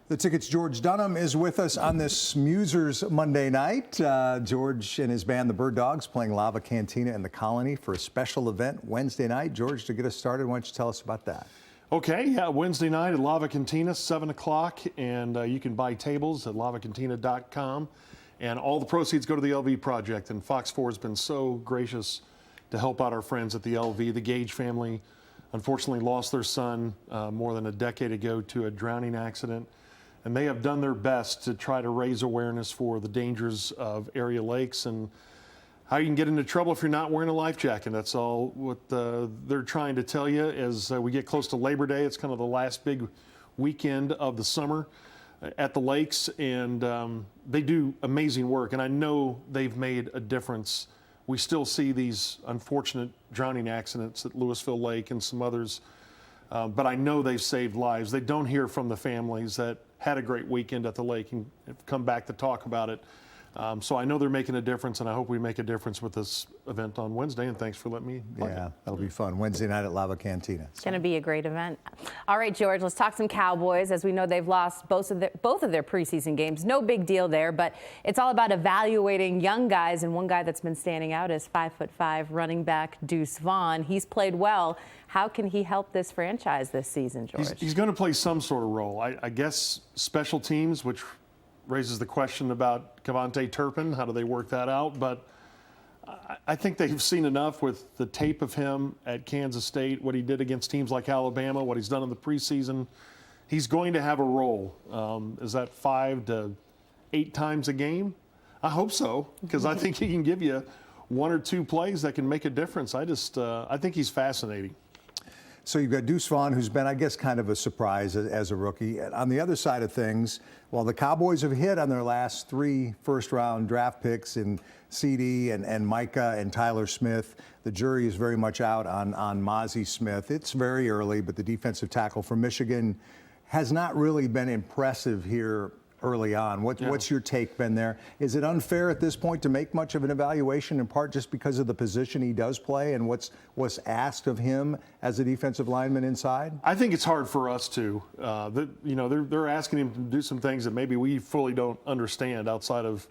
The Ticket's George Dunham is with us on this Musers Monday night. George and his band, the Bird Dogs, playing Lava Cantina in the Colony for a special event Wednesday night. George, to get us started, why don't you tell us about that? Okay, yeah, Wednesday night at Lava Cantina, 7 o'clock, and you can buy tables at lavacantina.com. And all the proceeds go to the LV Project. And Fox 4 has been so gracious to help out our friends at the LV. The Gage family unfortunately lost their son more than a decade ago to a drowning accident. And they have done their best to try to raise awareness for the dangers of area lakes and how you can get into trouble if you're not wearing a life jacket. That's all what they're trying to tell you as we get close to Labor Day. It's kind of the last big weekend of the summer at the lakes, and they do amazing work, and I know they've made a difference. We still see these unfortunate drowning accidents at Louisville Lake and some others, but I know they've saved lives. They don't hear from the families that had a great weekend at the lake and have come back to talk about it. So I know they're making a difference, and I hope we make a difference with this event on Wednesday, and thanks for letting me plug Yeah, it. that'll be fun. Wednesday night at Lava Cantina. It's going to be a great event. All right, George, let's talk some Cowboys. As we know, they've lost both of their preseason games. No big deal there, but it's all about evaluating young guys, and one guy that's been standing out is 5'5" running back Deuce Vaughn. He's played well. How can he help this franchise this season, George? He's going to play some sort of role. I guess special teams, which raises the question about Cavante Turpin. How do they work that out? But I think they've seen enough with the tape of him at Kansas State, what he did against teams like Alabama, what he's done in the preseason. He's going to have a role. Is that 5 to 8 times a game? I hope so, because I think he can give you 1 or 2 plays that can make a difference. I think he's fascinating. So you've got Deuce Vaughn, who's been, I guess, kind of a surprise as a rookie. And on the other side of things, while the Cowboys have hit on their last 3 first-round draft picks in CD and Micah and Tyler Smith, the jury is very much out on Mazi Smith. It's very early, but the defensive tackle from Michigan has not really been impressive here early on. What's your take been there? Is it unfair at this point to make much of an evaluation, in part just because of the position he does play and what's asked of him as a defensive lineman inside? I think it's hard for us to. They're asking him to do some things that maybe we fully don't understand outside of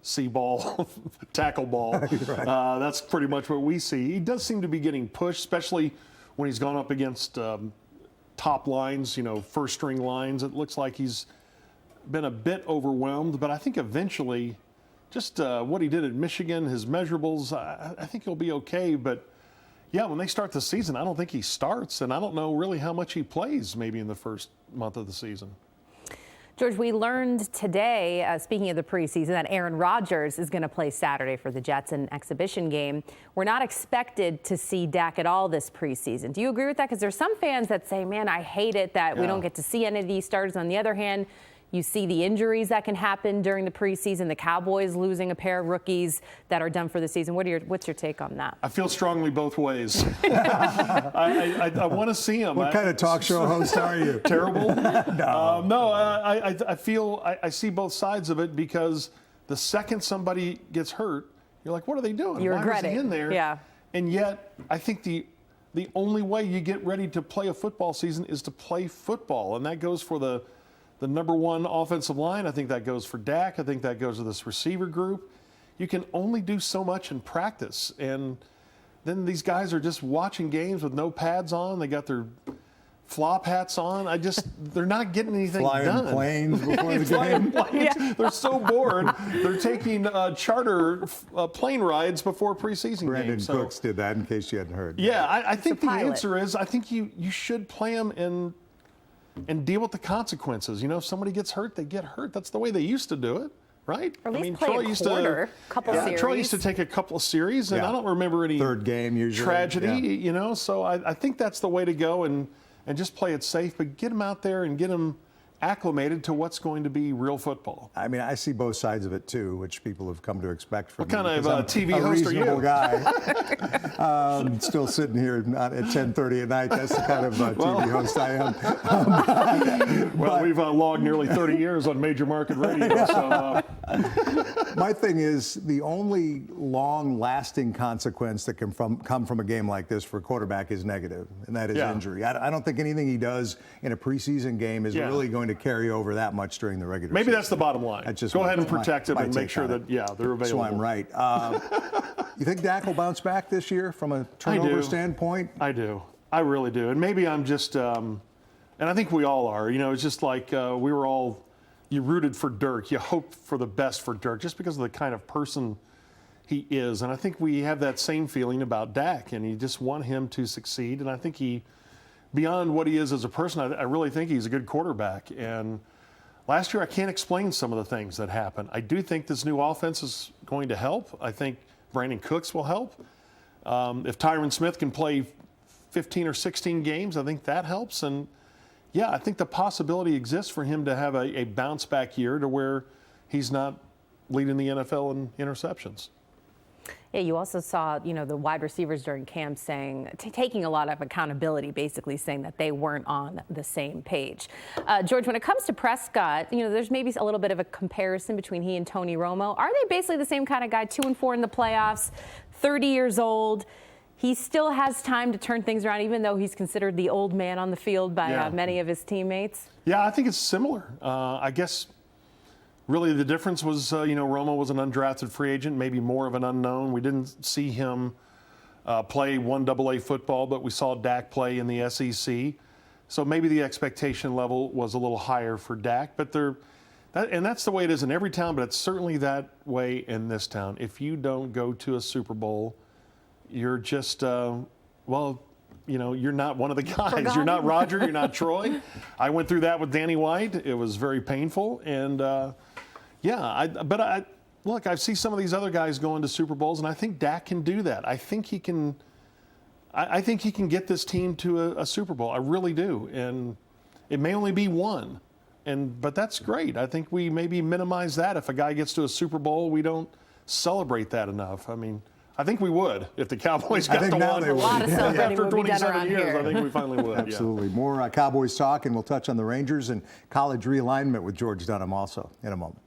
C-ball, tackle ball. Right. That's pretty much what we see. He does seem to be getting pushed, especially when he's gone up against top lines, first-string lines. It looks like he's been a bit overwhelmed, but I think eventually just what he did at Michigan, his measurables, I think he'll be okay. But yeah, when they start the season, I don't think he starts, and I don't know really how much he plays maybe in the first month of the season. George, we learned today, speaking of the preseason, that Aaron Rodgers is going to play Saturday for the Jets in an exhibition game. We're not expected to see Dak at all this preseason. Do you agree with that? Because there's some fans that say, man, I hate it that we don't get to see any of these starters. On the other hand, you see the injuries that can happen during the preseason, the Cowboys losing a pair of rookies that are done for the season. What's your take on that? I feel strongly both ways. I want to see him. What kind of talk show host are you? Terrible? No. I feel I see both sides of it, because the second somebody gets hurt, you're like, what are they doing? You regret Why was he it. in there? Yeah. And yet, I think the only way you get ready to play a football season is to play football, and that goes for the number 1 offensive line. I think that goes for Dak. I think that goes to this receiver group. You can only do so much in practice. And then these guys are just watching games with no pads on. They got their flop hats on. They're not getting anything done. Flying planes before the game. Yeah. They're so bored. They're taking charter plane rides before preseason Brandon games. Cooks did that, in case you hadn't heard. Yeah, I think the pilot. answer is, I think you should play them and deal with the consequences. If somebody gets hurt, they get hurt. That's the way they used to do it, right? Or at least play a quarter, couple series. Troy used to take a couple of series, and I don't remember any third game usually tragedy. So I think that's the way to go, and just play it safe, but get them out there and get them acclimated to what's going to be real football. I mean, I see both sides of it too, which people have come to expect from me. What kind of TV a host are you? reasonable guy. Still sitting here at 10:30 at night. That's the kind of TV host I am. Well, we've logged nearly 30 years on major market radio, so My thing is the only long-lasting consequence that can come from a game like this for a quarterback is negative, and that is injury. I don't think anything he does in a preseason game is really going to carry over that much during the regular season. Maybe that's the bottom line. Go ahead and protect him and make sure that, they're available. So I'm right. You think Dak will bounce back this year from a turnover standpoint? I do. I really do. And maybe I'm just, and I think we all are, it's just like we were all, you rooted for Dirk. You hoped for the best for Dirk just because of the kind of person he is. And I think we have that same feeling about Dak, and you just want him to succeed. And I think beyond what he is as a person, I really think he's a good quarterback. And last year, I can't explain some of the things that happened. I do think this new offense is going to help. I think Brandon Cooks will help. If Tyron Smith can play 15 or 16 games, I think that helps. And yeah, I think the possibility exists for him to have a bounce back year to where he's not leading the NFL in interceptions. Yeah, you also saw, the wide receivers during camp taking a lot of accountability, basically saying that they weren't on the same page. George, when it comes to Prescott, there's maybe a little bit of a comparison between he and Tony Romo. Are they basically the same kind of guy, 2-4 in the playoffs, 30 years old? He still has time to turn things around, even though he's considered the old man on the field by many of his teammates. Yeah, I think it's similar. I guess really the difference was, Romo was an undrafted free agent, maybe more of an unknown. We didn't see him play 1AA football, but we saw Dak play in the SEC. So maybe the expectation level was a little higher for Dak. But that's the way it is in every town, but it's certainly that way in this town. If you don't go to a Super Bowl, you're just, you're not one of the guys. Forgotten. You're not Roger. You're not Troy. I went through that with Danny White. It was very painful. And, look, I see some of these other guys going to Super Bowls, and I think Dak can do that. I think he can get this team to a Super Bowl. I really do. And it may only be one. But that's great. I think we maybe minimize that. If a guy gets to a Super Bowl, we don't celebrate that enough. I think we would if the Cowboys got to one. A lot of celebrating After would be done 27 around years, here. I think we finally would. Absolutely. More Cowboys talk, and we'll touch on the Rangers and college realignment with George Dunham also in a moment.